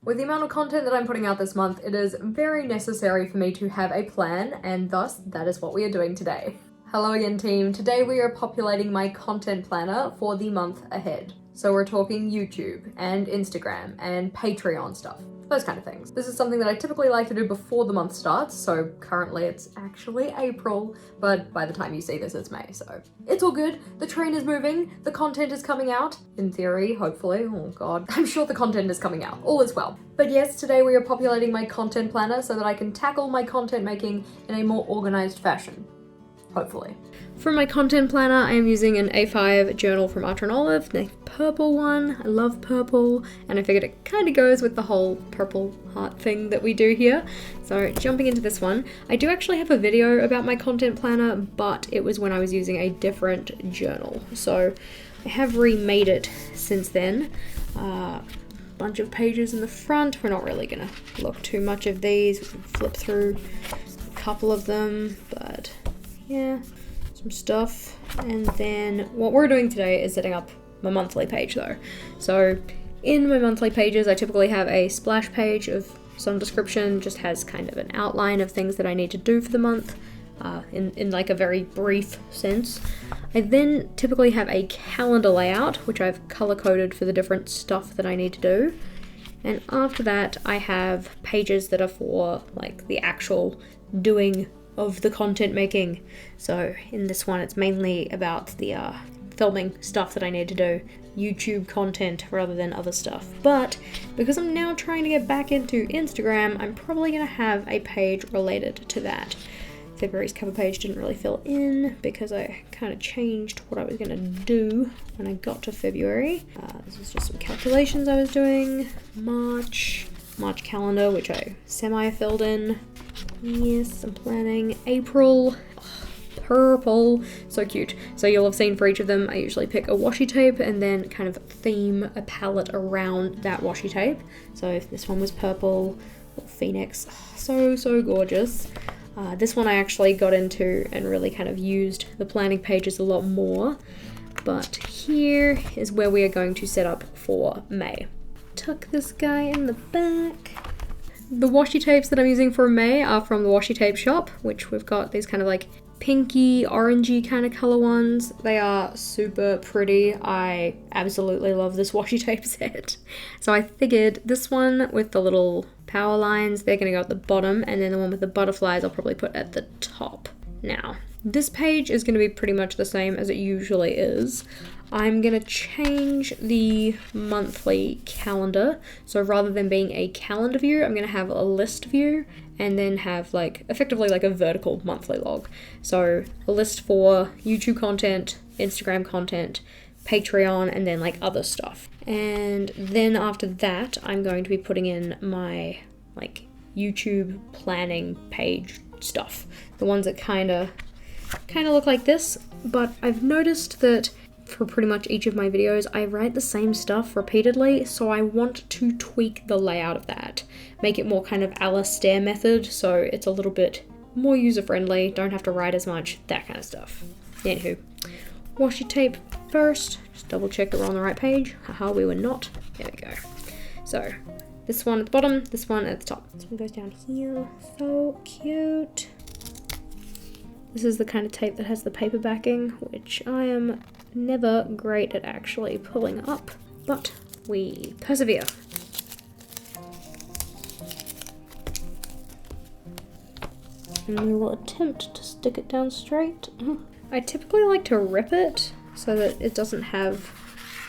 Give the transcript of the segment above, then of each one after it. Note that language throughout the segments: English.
With the amount of content that I'm putting out this month, it is very necessary for me to have a plan, and thus, that is what we are doing today. Hello again, team. Today we are populating my content planner for the month ahead. So we're talking YouTube and Instagram and Patreon stuff, those kind of things. This is something that I typically like to do before the month starts, so currently it's actually April, but by the time you see this it's May, so it's all good. The train is moving, the content is coming out, in theory, hopefully, oh god. I'm sure the content is coming out, all is well. But yes, today we are populating my content planner so that I can tackle my content making in a more organized fashion. Hopefully. For my content planner, I am using an A5 journal from Archer & Olive, the purple one. I love purple, and I figured it kind of goes with the whole purple heart thing that we do here. So jumping into this one, I do actually have a video about my content planner, but it was when I was using a different journal. So I have remade it since then. Bunch of pages in the front. We're not really gonna look too much of these. We can flip through a couple of them, but yeah, some stuff. And then what we're doing today is setting up my monthly page though. So in my monthly pages, I typically have a splash page of some description, just has kind of an outline of things that I need to do for the month, in like a very brief sense. I then typically have a calendar layout, which I've color coded for the different stuff that I need to do. And after that, I have pages that are for like the actual doing of the content making. So in this one, it's mainly about the filming stuff that I need to do, YouTube content rather than other stuff. But because I'm now trying to get back into Instagram, I'm probably gonna have a page related to that. February's cover page didn't really fill in because I kind of changed what I was gonna do when I got to February. This is just some calculations I was doing. March calendar, which I semi-filled in. Yes, I'm planning April. Oh, purple, so cute. So you'll have seen for each of them, I usually pick a washi tape and then kind of theme a palette around that washi tape. So if this one was purple, Phoenix, oh, so gorgeous. This one I actually got into and really kind of used the planning pages a lot more. But here is where we are going to set up for May. Tuck this guy in the back. The washi tapes that I'm using for May are from the washi tape shop, which we've got these kind of like pinky, orangey kind of color ones. They are super pretty. I absolutely love this washi tape set. So I figured this one with the little power lines, they're gonna go at the bottom, and then the one with the butterflies I'll probably put at the top. Now, this page is gonna be pretty much the same as it usually is. I'm gonna change the monthly calendar. So rather than being a calendar view, I'm gonna have a list view and then have like effectively like a vertical monthly log. So a list for YouTube content, Instagram content, Patreon, and then like other stuff. And then after that, I'm going to be putting in my like YouTube planning page stuff. The ones that kind of look like this, but I've noticed that for pretty much each of my videos, I write the same stuff repeatedly, so I want to tweak the layout of that. Make it more kind of Alastair method, so it's a little bit more user-friendly, don't have to write as much, that kind of stuff. Anywho, washi tape first, just double check that we're on the right page. Haha, we were not. There we go. So, this one at the bottom, this one at the top. This one goes down here, so cute. This is the kind of tape that has the paper backing, which I am never great at actually pulling up, but we persevere. And we will attempt to stick it down straight. I typically like to rip it so that it doesn't have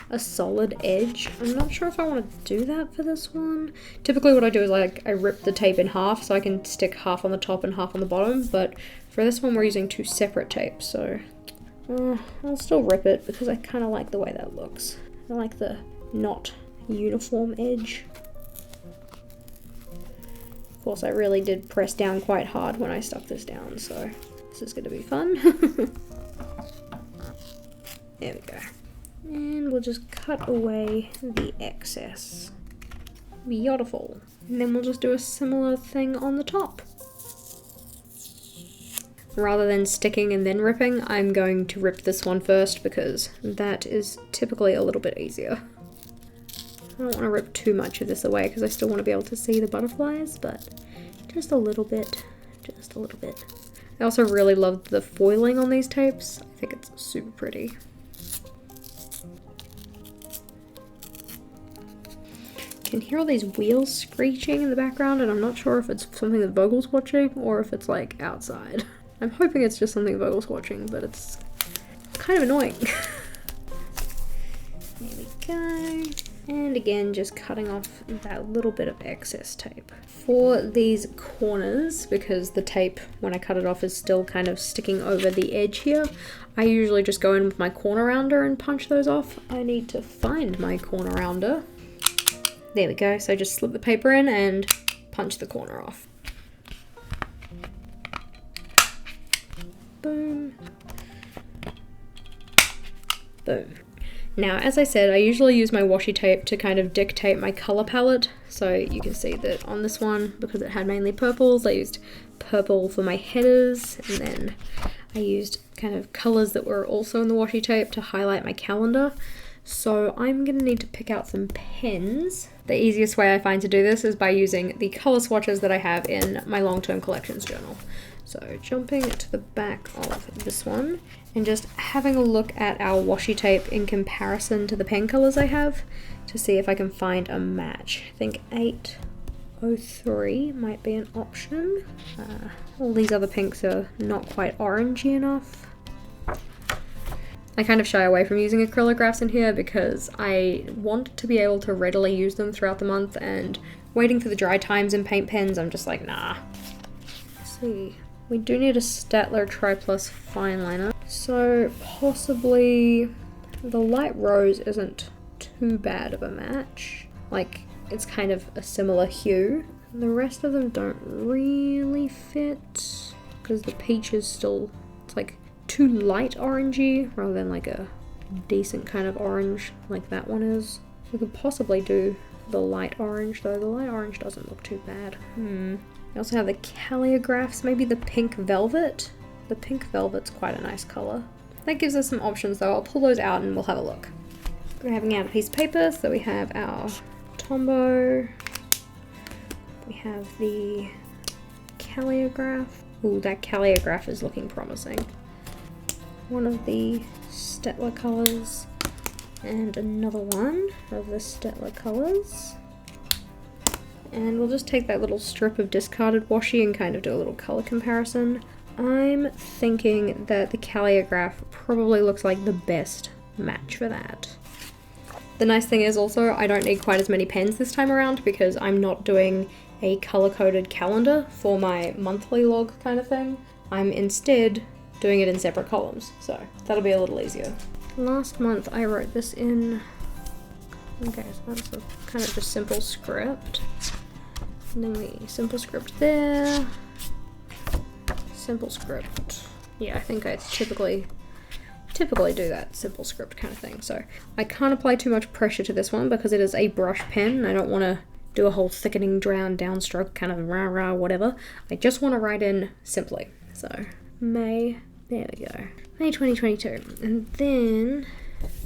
a solid edge. I'm not sure if I want to do that for this one. Typically what I do is like I rip the tape in half so I can stick half on the top and half on the bottom, but for this one we're using two separate tapes, so I'll still rip it because I kind of like the way that looks. I like the not uniform edge. Of course, I really did press down quite hard when I stuck this down, so this is going to be fun. There we go. And we'll just cut away the excess. Beautiful. And then we'll just do a similar thing on the top. Rather than sticking and then ripping, I'm going to rip this one first because that is typically a little bit easier. I don't want to rip too much of this away because I still want to be able to see the butterflies, but just a little bit, just a little bit. I also really love the foiling on these tapes. I think it's super pretty. You can hear all these wheels screeching in the background, and I'm not sure if it's something that Vogel's watching or if it's like outside. I'm hoping it's just something Vogel's watching, but it's kind of annoying. There we go. And again, just cutting off that little bit of excess tape. For these corners, because the tape, when I cut it off, is still kind of sticking over the edge here, I usually just go in with my corner rounder and punch those off. I need to find my corner rounder. There we go, so just slip the paper in and punch the corner off. Boom. Boom. Now, as I said, I usually use my washi tape to kind of dictate my color palette. So you can see that on this one, because it had mainly purples, I used purple for my headers, and then I used kind of colors that were also in the washi tape to highlight my calendar. So I'm gonna need to pick out some pens. The easiest way I find to do this is by using the color swatches that I have in my long-term collections journal. So jumping to the back of this one and just having a look at our washi tape in comparison to the pen colors I have to see if I can find a match. I think 803 might be an option. All these other pinks are not quite orangey enough. I kind of shy away from using acrylographs in here because I want to be able to readily use them throughout the month, and waiting for the dry times in paint pens, I'm just like, nah. Let's see. We do need a Staedtler Tri-Plus fine liner. So possibly the light rose isn't too bad of a match. Like, it's kind of a similar hue. The rest of them don't really fit because the peach is still, it's like too light orangey rather than like a decent kind of orange like that one is. We could possibly do the light orange though. The light orange doesn't look too bad. We also have the calligraphs, maybe the pink velvet. The pink velvet's quite a nice color. That gives us some options though. I'll pull those out and we'll have a look. Grabbing out a piece of paper, so we have our Tombow. We have the calligraph. Ooh, that calligraph is looking promising. One of the Staedtler colors and another one of the Staedtler colors. And we'll just take that little strip of discarded washi and kind of do a little color comparison. I'm thinking that the calligraph probably looks like the best match for that. The nice thing is also I don't need quite as many pens this time around because I'm not doing a color-coded calendar for my monthly log kind of thing. I'm instead doing it in separate columns, so that'll be a little easier. Last month I wrote this in, okay, so that's a kind of just simple script. And then the simple script there, simple script. Yeah, I think I typically do that simple script kind of thing. So I can't apply too much pressure to this one because it is a brush pen and I don't want to do a whole thickening downstroke kind of rah whatever. I just want to write in simply. So May, there we go, May 2022. And then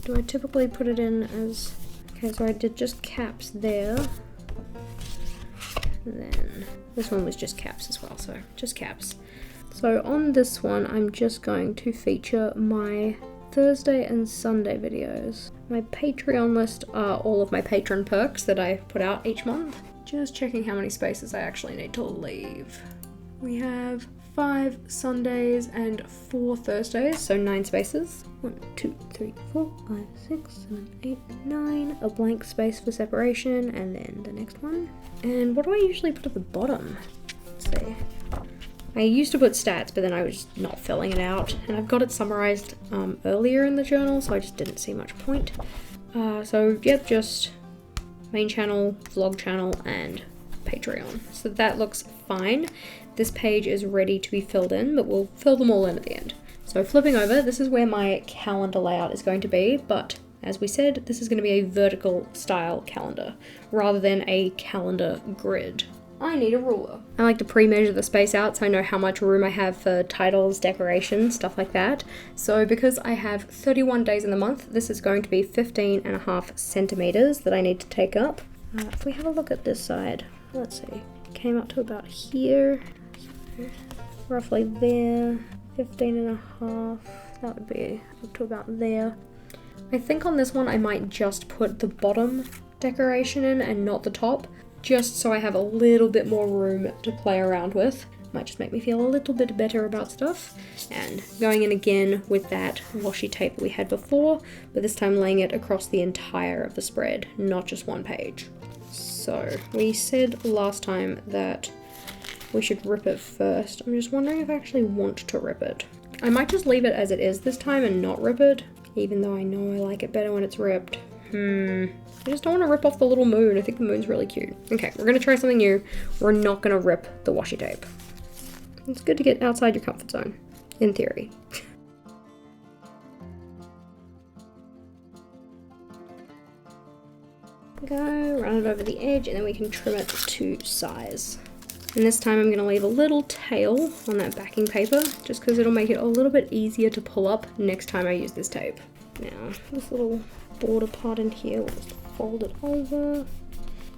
do I typically put it in as, okay, so I did just caps there. And then this one was just caps as well, so just caps. So on this one, I'm just going to feature my Thursday and Sunday videos. My Patreon list are all of my patron perks that I put out each month. Just checking how many spaces I actually need to leave. We have 5 Sundays and 4 Thursdays, so 9 spaces. 1, 2, 3, 4, 5, 6, 7, 8, 9. A blank space for separation, and then the next one. And what do I usually put at the bottom? Let's see. I used to put stats, but then I was just not filling it out, and I've got it summarized earlier in the journal, so I just didn't see much point. So yep, just main channel, vlog channel, and Patreon. So that looks fine. This page is ready to be filled in, but we'll fill them all in at the end. So flipping over, this is where my calendar layout is going to be, but as we said, this is going to be a vertical style calendar rather than a calendar grid. I need a ruler. I like to pre-measure the space out so I know how much room I have for titles, decoration, stuff like that. So because I have 31 days in the month, this is going to be 15.5 centimeters that I need to take up. If we have a look at this side, let's see, came up to about here, roughly there, 15.5, that would be up to about there. I think on this one I might just put the bottom decoration in and not the top, just so I have a little bit more room to play around with. Might just make me feel a little bit better about stuff. And going in again with that washi tape that we had before, but this time laying it across the entire of the spread, not just one page. So we said last time that we should rip it first. I'm just wondering if I actually want to rip it. I might just leave it as it is this time and not rip it, even though I know I like it better when it's ripped. I just don't want to rip off the little moon. I think the moon's really cute. Okay, we're going to try something new. We're not going to rip the washi tape. It's good to get outside your comfort zone, in theory. Go, run it over the edge, and then we can trim it to size. And this time I'm going to leave a little tail on that backing paper, just because it'll make it a little bit easier to pull up next time I use this tape. Now, this little border part in here, we'll just fold it over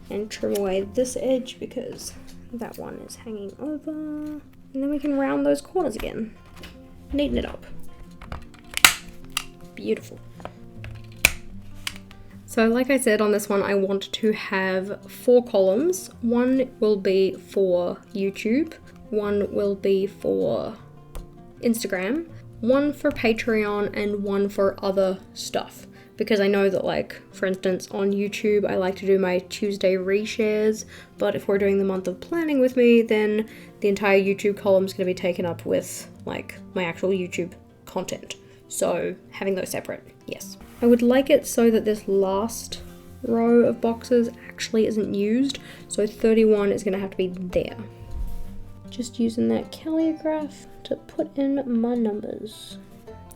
and trim away this edge because that one is hanging over. And then we can round those corners again. Neaten it up. Beautiful. So like I said, on this one, I want to have 4 columns. One will be for YouTube, one will be for Instagram, one for Patreon, and one for other stuff. Because I know that, like, for instance, on YouTube, I like to do my Tuesday reshares, but if we're doing the month of planning with me, then the entire YouTube column is going to be taken up with, like, my actual YouTube content. So having those separate, yes. I would like it so that this last row of boxes actually isn't used, so 31 is going to have to be there. Just using that calligraph to put in my numbers.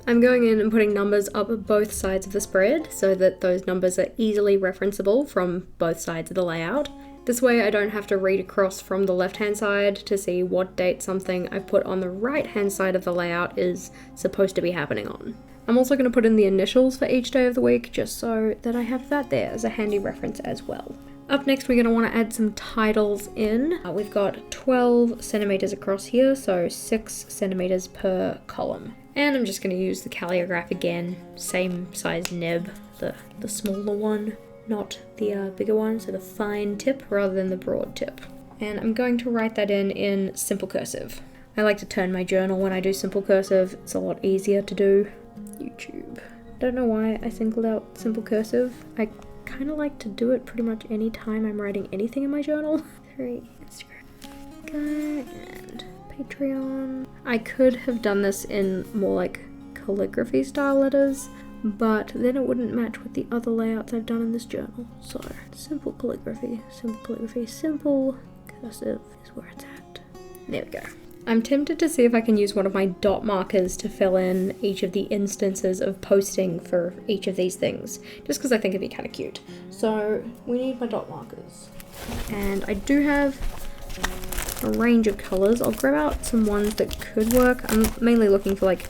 I'm going in and putting numbers up both sides of the spread so that those numbers are easily referenceable from both sides of the layout. This way I don't have to read across from the left-hand side to see what date something I've put on the right-hand side of the layout is supposed to be happening on. I'm also going to put in the initials for each day of the week just so that I have that there as a handy reference as well. Up next, we're going to want to add some titles in. We've got 12 centimeters across here, so 6 centimeters per column. And I'm just going to use the calligraph again, same size nib, the smaller one, not the bigger one, so the fine tip rather than the broad tip. And I'm going to write that in simple cursive. I like to turn my journal when I do simple cursive, it's a lot easier to do. YouTube. Don't know why I singled out simple cursive. I kind of like to do it pretty much any time I'm writing anything in my journal. 3, Instagram, and Patreon. I could have done this in more like calligraphy style letters, but then it wouldn't match with the other layouts I've done in this journal. So simple calligraphy, simple cursive is where it's at. There we go. I'm tempted to see if I can use one of my dot markers to fill in each of the instances of posting for each of these things, just because I think it'd be kind of cute. So we need my dot markers. And I do have a range of colours. I'll grab out some ones that could work. I'm mainly looking for like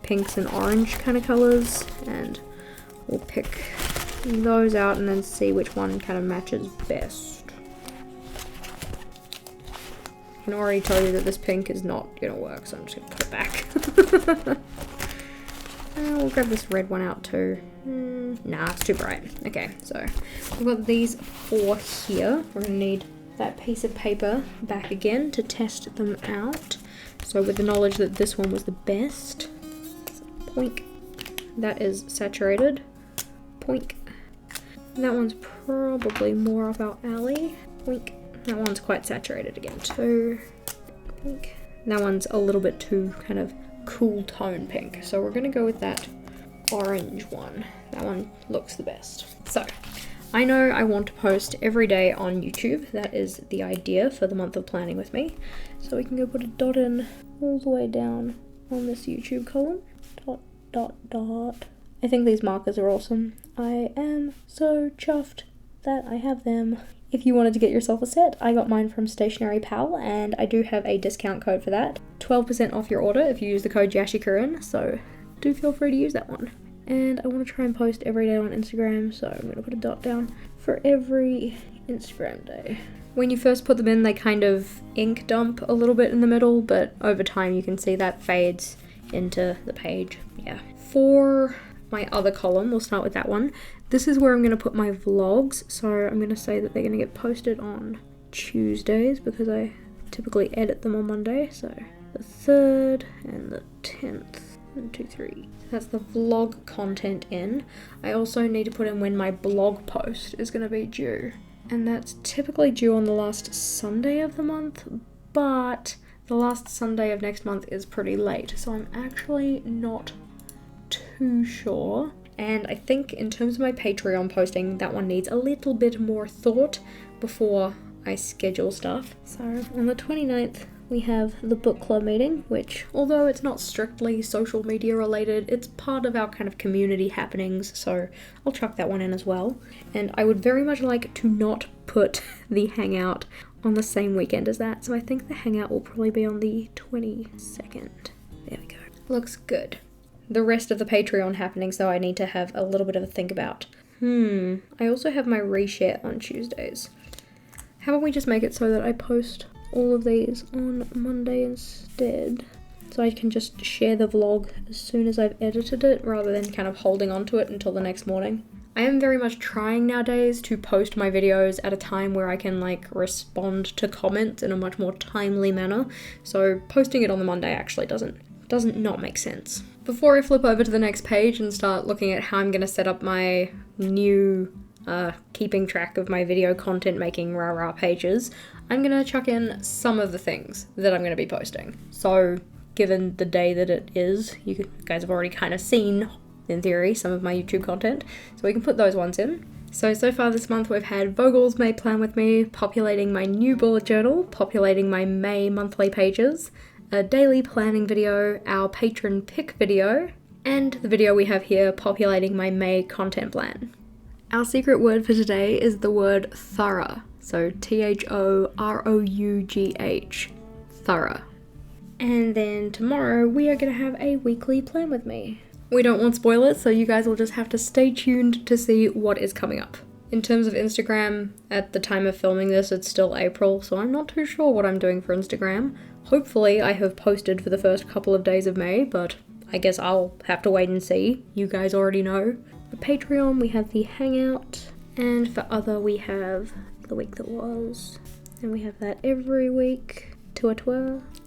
pinks and orange kind of colours, and we'll pick those out and then see which one kind of matches best. I can already tell you that this pink is not going to work, so I'm just going to put it back. We'll grab this red one out too. Nah, it's too bright. Okay, so we've got these 4 here. We're going to need that piece of paper back again to test them out. So with the knowledge that this one was the best, so poink. That is saturated. Poink. That one's probably more up our alley. Poink. That one's quite saturated again too. Pink. That one's a little bit too kind of cool tone pink. So we're gonna go with that orange one. That one looks the best. So I know I want to post every day on YouTube. That is the idea for the month of planning with me. So we can go put a dot in all the way down on this YouTube column. Dot, dot, dot. I think these markers are awesome. I am so chuffed that I have them If you wanted to get yourself a set, I got mine from Stationery Pal, and I do have a discount code for that. 12% off your order if you use the code JashiiCorrin, so do feel free to use that one. And I want to try and post every day on Instagram, so I'm going to put a dot down for every Instagram day. When you first put them in, they kind of ink dump a little bit in the middle, but over time you can see that fades into the page. Yeah. For my other column, we'll start with that one. This is where I'm going to put my vlogs, so I'm going to say that they're going to get posted on Tuesdays because I typically edit them on Monday, so the 3rd and the 10th. 1, 2, 3. So that's the vlog content in. I also need to put in when my blog post is going to be due, and that's typically due on the last Sunday of the month, but the last Sunday of next month is pretty late, so I'm actually not too sure. And I think in terms of my Patreon posting, that one needs a little bit more thought before I schedule stuff. So on the 29th, we have the book club meeting, which, although it's not strictly social media related, it's part of our kind of community happenings, so I'll chuck that one in as well. And I would very much like to not put the hangout on the same weekend as that, so I think the hangout will probably be on the 22nd. There we go. Looks good. The rest of the Patreon happenings, though, I need to have a little bit of a think about. I also have my reshare on Tuesdays. How about we just make it so that I post all of these on Monday instead? So I can just share the vlog as soon as I've edited it, rather than kind of holding on to it until the next morning. I am very much trying nowadays to post my videos at a time where I can like respond to comments in a much more timely manner. So posting it on the Monday actually doesn't not make sense. Before I flip over to the next page and start looking at how I'm going to set up my new keeping track of my video content making rah-rah pages, I'm going to chuck in some of the things that I'm going to be posting. So given the day that it is, you guys have already kind of seen, in theory, some of my YouTube content, so we can put those ones in. So far this month we've had Vogel's May Plan With Me, populating my new bullet journal, populating my May monthly pages, a daily planning video, our patron pick video, and the video we have here populating my May content plan. Our secret word for today is the word thorough, so THOROUGH, thorough. And then tomorrow we are going to have a weekly plan with me. We don't want spoilers, so you guys will just have to stay tuned to see what is coming up. In terms of Instagram, at the time of filming this, it's still April, so I'm not too sure what I'm doing for Instagram. Hopefully I have posted for the first couple of days of May, but I guess I'll have to wait and see. You guys already know. For Patreon, we have the Hangout, and for other, we have the week that was, and we have that every week,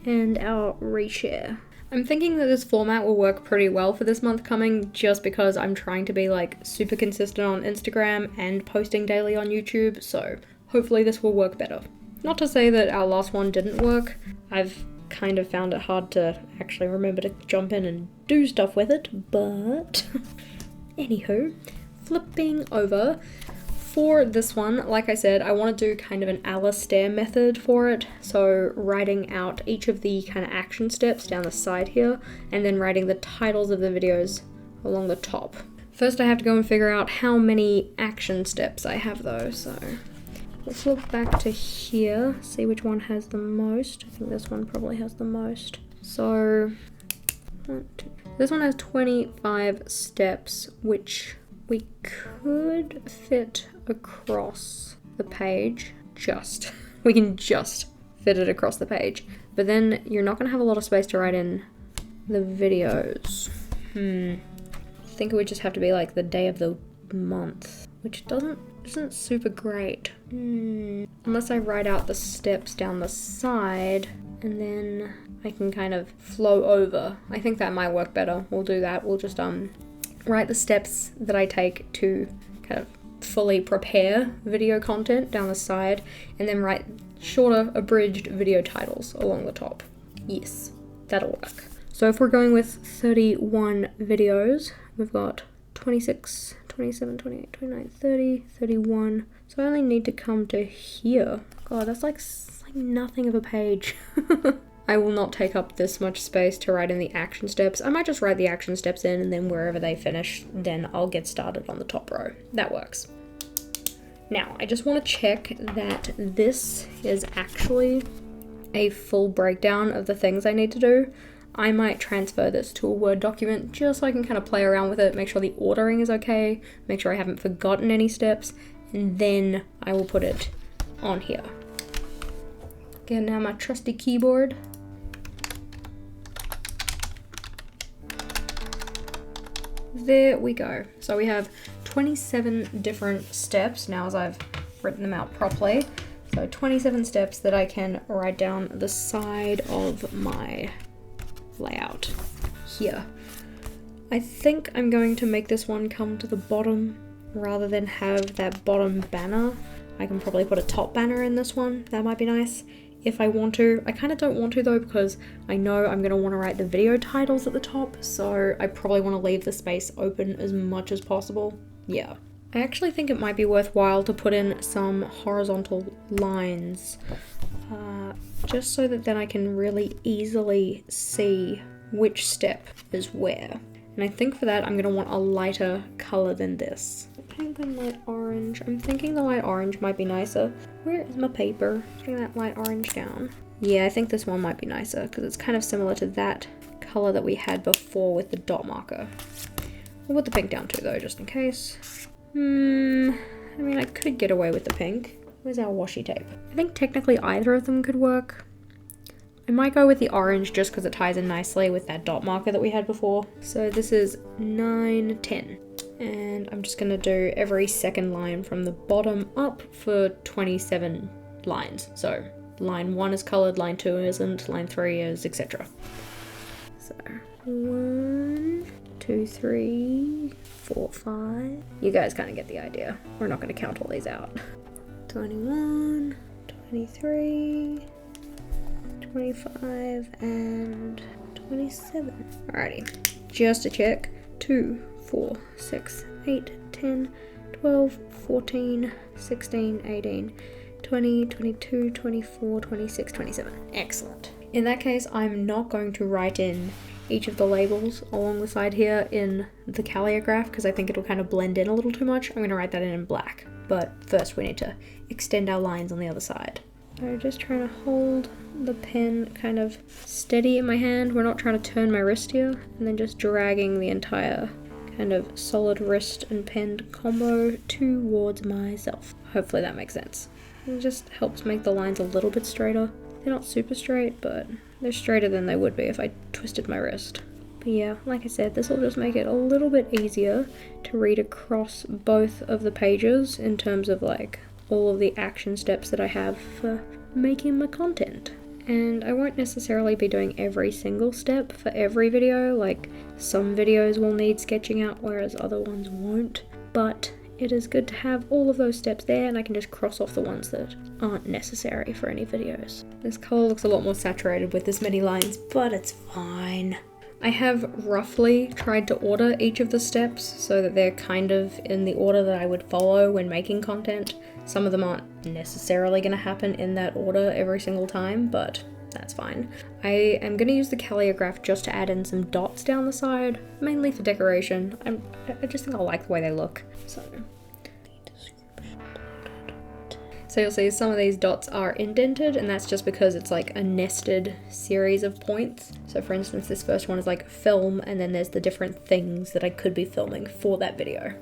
and our reshare. I'm thinking that this format will work pretty well for this month coming, just because I'm trying to be like super consistent on Instagram and posting daily on YouTube, so hopefully this will work better. Not to say that our last one didn't work. I've kind of found it hard to actually remember to jump in and do stuff with it, but anywho, flipping over. For this one, like I said, I want to do kind of an Alastair method for it, so writing out each of the kind of action steps down the side here, and then writing the titles of the videos along the top. First I have to go and figure out how many action steps I have though, so let's look back to here, see which one has the most. I think this one probably has the most. So, this one has 25 steps, which we could fit across the page, we can just fit it across the page. But then you're not gonna have a lot of space to write in the videos. I think it would just have to be like the day of the month, which isn't super great. Unless I write out the steps down the side and then I can kind of flow over. I think that might work better. We'll do that. We'll just write the steps that I take to kind of fully prepare video content down the side, and then write shorter abridged video titles along the top. Yes, that'll work. So if we're going with 31 videos, we've got 26, 27, 28, 29, 30, 31. So I only need to come to here. God, that's like nothing of a page. I will not take up this much space to write in the action steps. I might just write the action steps in, and then wherever they finish, then I'll get started on the top row. That works. Now, I just want to check that this is actually a full breakdown of the things I need to do. I might transfer this to a Word document just so I can kind of play around with it, make sure the ordering is okay, make sure I haven't forgotten any steps, and then I will put it on here. Again, now my trusty keyboard. There we go. So we have 27 different steps now as I've written them out properly. So 27 steps that I can write down the side of my layout here. I think I'm going to make this one come to the bottom rather than have that bottom banner. I can probably put a top banner in this one. That might be nice if I want to. I kind of don't want to though, because I know I'm going to want to write the video titles at the top, so I probably want to leave the space open as much as possible. Yeah. I actually think it might be worthwhile to put in some horizontal lines, just so that then I can really easily see which step is where. And I think for that I'm going to want a lighter color than this. Pink and light orange. I'm thinking the light orange might be nicer. Where is my paper? Bring that light orange down. Yeah, I think this one might be nicer because it's kind of similar to that color that we had before with the dot marker. We'll put the pink down too though, just in case. I mean, I could get away with the pink. Where's our washi tape? I think technically either of them could work. I might go with the orange just because it ties in nicely with that dot marker that we had before. So this is 9, 10. And I'm just gonna do every second line from the bottom up for 27 lines. So line 1 is colored, line 2 isn't, line 3 is, etc. So 1, 2, 3, 4, 5. You guys kind of get the idea. We're not going to count all these out. 21, 23, 25, and 27. Alrighty, just to check. 2, 4, 6, 8, 10, 12, 14, 16, 18, 20, 22, 24, 26, 27. Excellent. In that case, I'm not going to write in each of the labels along the side here in the calligraph because I think it'll kind of blend in a little too much. I'm going to write that in black. But first we need to extend our lines on the other side. So just trying to hold the pen kind of steady in my hand. We're not trying to turn my wrist here. And then just dragging the entire kind of solid wrist and pen combo towards myself. Hopefully that makes sense. It just helps make the lines a little bit straighter. They're not super straight, but they're straighter than they would be if I twisted my wrist. But yeah, like I said, this will just make it a little bit easier to read across both of the pages in terms of like all of the action steps that I have for making my content. And I won't necessarily be doing every single step for every video, like some videos will need sketching out whereas other ones won't, but it is good to have all of those steps there and I can just cross off the ones that aren't necessary for any videos. This color looks a lot more saturated with this many lines, but it's fine. I have roughly tried to order each of the steps so that they're kind of in the order that I would follow when making content. Some of them aren't necessarily going to happen in that order every single time, but that's fine. I am going to use the calligraph just to add in some dots down the side, mainly for decoration. I just think I like the way they look. So you'll see some of these dots are indented, and that's just because it's like a nested series of points. So for instance, this first one is like film, and then there's the different things that I could be filming for that video.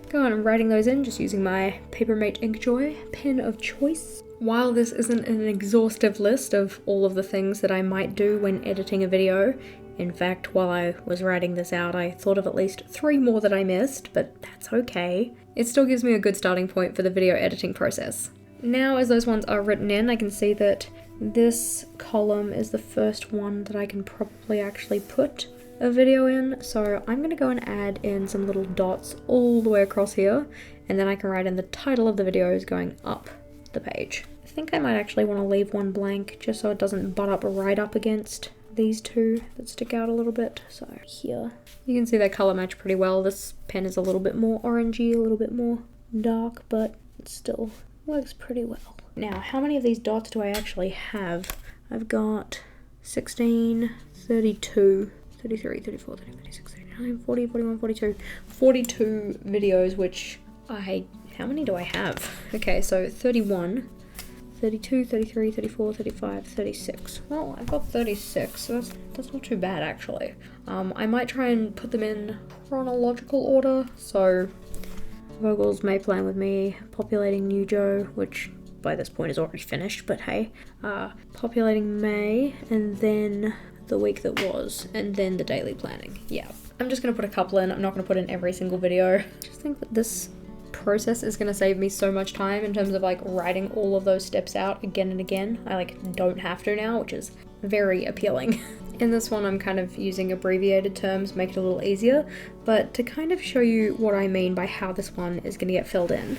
Go on, I'm writing those in just using my Papermate Inkjoy pen of choice. While this isn't an exhaustive list of all of the things that I might do when editing a video, in fact, while I was writing this out, I thought of at least 3 more that I missed, but that's okay. It still gives me a good starting point for the video editing process. Now, as those ones are written in, I can see that this column is the first one that I can probably actually put a video in, so I'm going to go and add in some little dots all the way across here, and then I can write in the title of the videos going up the page. I think I might actually want to leave one blank just so it doesn't butt up right up against these two that stick out a little bit. So here, you can see they color match pretty well. This pen is a little bit more orangey, a little bit more dark, but it still works pretty well. Now, how many of these dots do I actually have? I've got 16, 32, 33, 34, 35, 36, 39, 40, 41, 42. 42 videos, which I How many do I have? Okay, so 31, 32, 33, 34, 35, 36. Well, I've got 36, so that's not too bad actually. I might try and put them in chronological order, so Vogel's May Plan with Me, Populating New Joe, which by this point is already finished, but hey. Populating May, and then the week that was, and then the daily planning. Yeah, I'm just gonna put a couple in. I'm not gonna put in every single video. I just think that this process is gonna save me so much time in terms of like writing all of those steps out again and again. I like don't have to now, which is very appealing. In this one, I'm kind of using abbreviated terms, make it a little easier, but to kind of show you what I mean by how this one is gonna get filled in,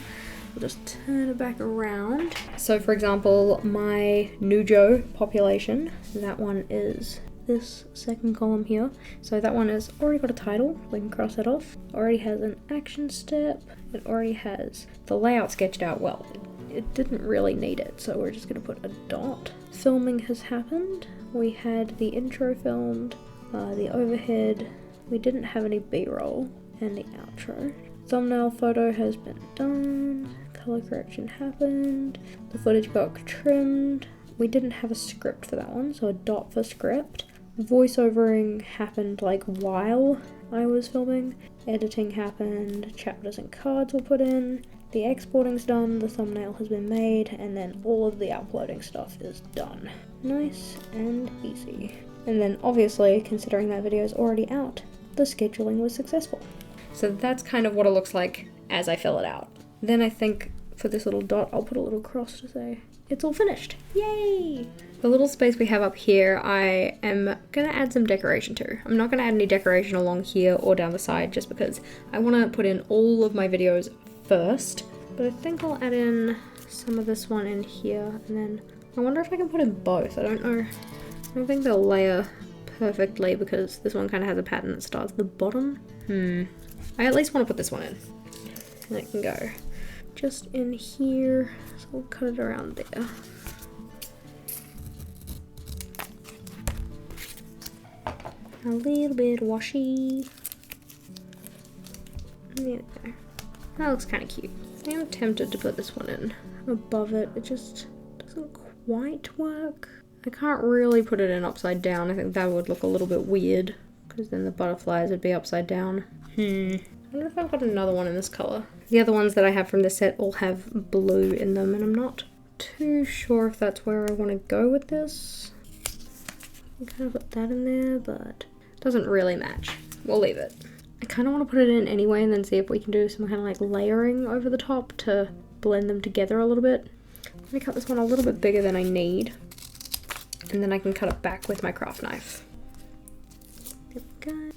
I'll just turn it back around. So for example, my New Joe population, that one is this second column here. So that one has already got a title, we can cross that off. Already has an action step, it already has the layout sketched out well. It didn't really need it, so we're just gonna put a dot. Filming has happened. We had the intro filmed, the overhead. We didn't have any B-roll, and the outro. Thumbnail photo has been done. Color correction happened. The footage got trimmed. We didn't have a script for that one, so a dot for script. Voiceovering happened like while I was filming. Editing happened. Chapters and cards were put in. The exporting's done, the thumbnail has been made, and then all of the uploading stuff is done. Nice and easy. And then obviously, considering that video is already out, the scheduling was successful. So that's kind of what it looks like as I fill it out. Then I think for this little dot, I'll put a little cross to say, it's all finished. Yay! The little space we have up here, I am gonna add some decoration to. I'm not gonna add any decoration along here or down the side just because I wanna put in all of my videos first, but I think I'll add in some of this one in here, and then I wonder if I can put in both. I don't know. I don't think they'll layer perfectly because this one kind of has a pattern that starts at the bottom. I at least want to put this one in, and it can go just in here, so we'll cut it around there. A little bit washi. There we go. That looks kind of cute. I'm tempted to put this one in above it. It just doesn't quite work. I can't really put it in upside down. I think that would look a little bit weird because then the butterflies would be upside down. I wonder if I've got another one in this color. The other ones that I have from this set all have blue in them, and I'm not too sure if that's where I want to go with this. I kind of put that in there, but it doesn't really match. We'll leave it. I kind of want to put it in anyway and then see if we can do some kind of like layering over the top to blend them together a little bit. Let me cut this one a little bit bigger than I need, and then I can cut it back with my craft knife. There we go.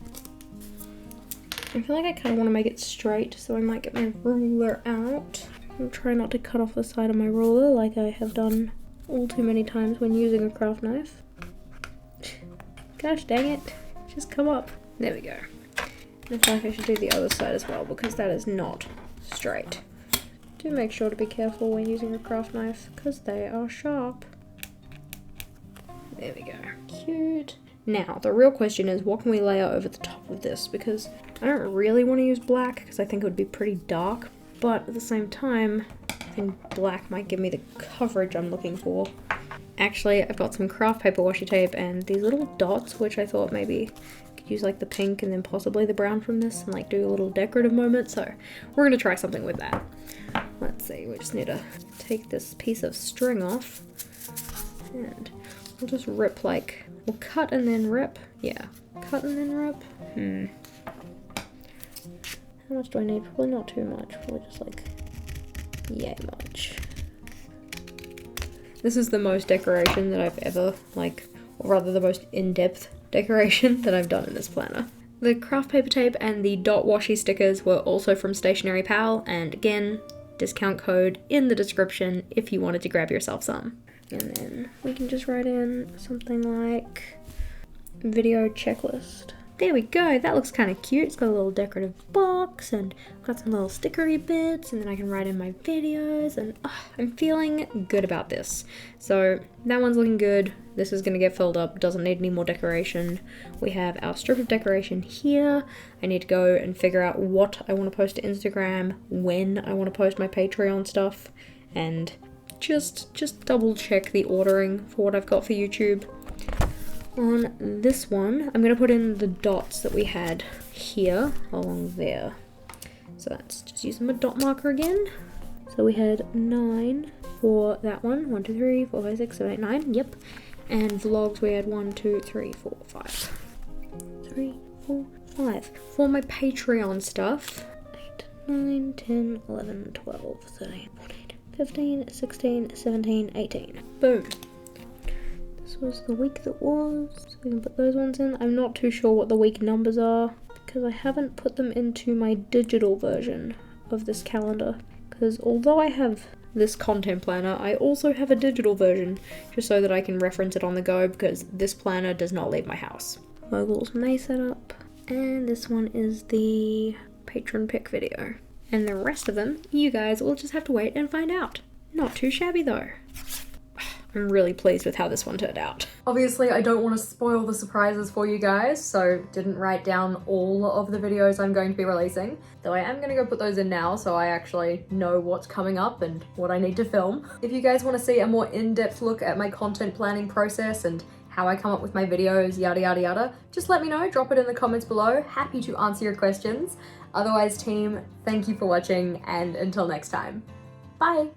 I feel like I kind of want to make it straight, so I might get my ruler out. I'll try not to cut off the side of my ruler like I have done all too many times when using a craft knife. Gosh dang it, just come up. There we go. I feel like I should do the other side as well because that is not straight. Do make sure to be careful when using a craft knife because they are sharp. There we go. Cute. Now, the real question is, what can we layer over the top of this? Because I don't really want to use black because I think it would be pretty dark, but at the same time, I think black might give me the coverage I'm looking for. Actually, I've got some craft paper washi tape and these little dots, which I thought maybe I could use like the pink and then possibly the brown from this and like do a little decorative moment, so we're gonna try something with that. Let's see, we just need to take this piece of string off and we'll just rip like, we'll cut and then rip. Yeah, cut and then rip. How much do I need? Probably not too much, probably just like, yay much. This is the most decoration that I've ever, like, or rather the most in-depth decoration that I've done in this planner. The craft paper tape and the dot washi stickers were also from Stationery Pal, and again, discount code in the description if you wanted to grab yourself some. And then we can just write in something like video checklist. There we go, that looks kind of cute. It's got a little decorative box and got some little stickery bits, and then I can write in my videos, and I'm feeling good about this. So that one's looking good. This is gonna get filled up, doesn't need any more decoration. We have our strip of decoration here. I need to go and figure out what I want to post to Instagram, when I want to post my Patreon stuff, and just double check the ordering for what I've got for YouTube. On this one, I'm going to put in the dots that we had here along there. So that's just using my dot marker again. So we had 9 for that one. 1, 2, 3, 4, 5, 6, 7, 8, 9. Yep. And vlogs we had 1, 2, 3, 4, 5. 3, 4, 5. For my Patreon stuff, 8, 9, 10, 11, 12, 13, 14, 15, 16, 17, 18. Boom. This was the week that was, so we can put those ones in. I'm not too sure what the week numbers are because I haven't put them into my digital version of this calendar, because although I have this content planner, I also have a digital version just so that I can reference it on the go, because this planner does not leave my house. Mogul's May setup, and this one is the patron pick video. And the rest of them, you guys will just have to wait and find out. Not too shabby though. I'm really pleased with how this one turned out. Obviously, I don't want to spoil the surprises for you guys, so didn't write down all of the videos I'm going to be releasing, though I am going to go put those in now so I actually know what's coming up and what I need to film. If you guys want to see a more in-depth look at my content planning process and how I come up with my videos, yada yada yada, just let me know, drop it in the comments below. Happy to answer your questions. Otherwise, team, thank you for watching, and until next time, bye!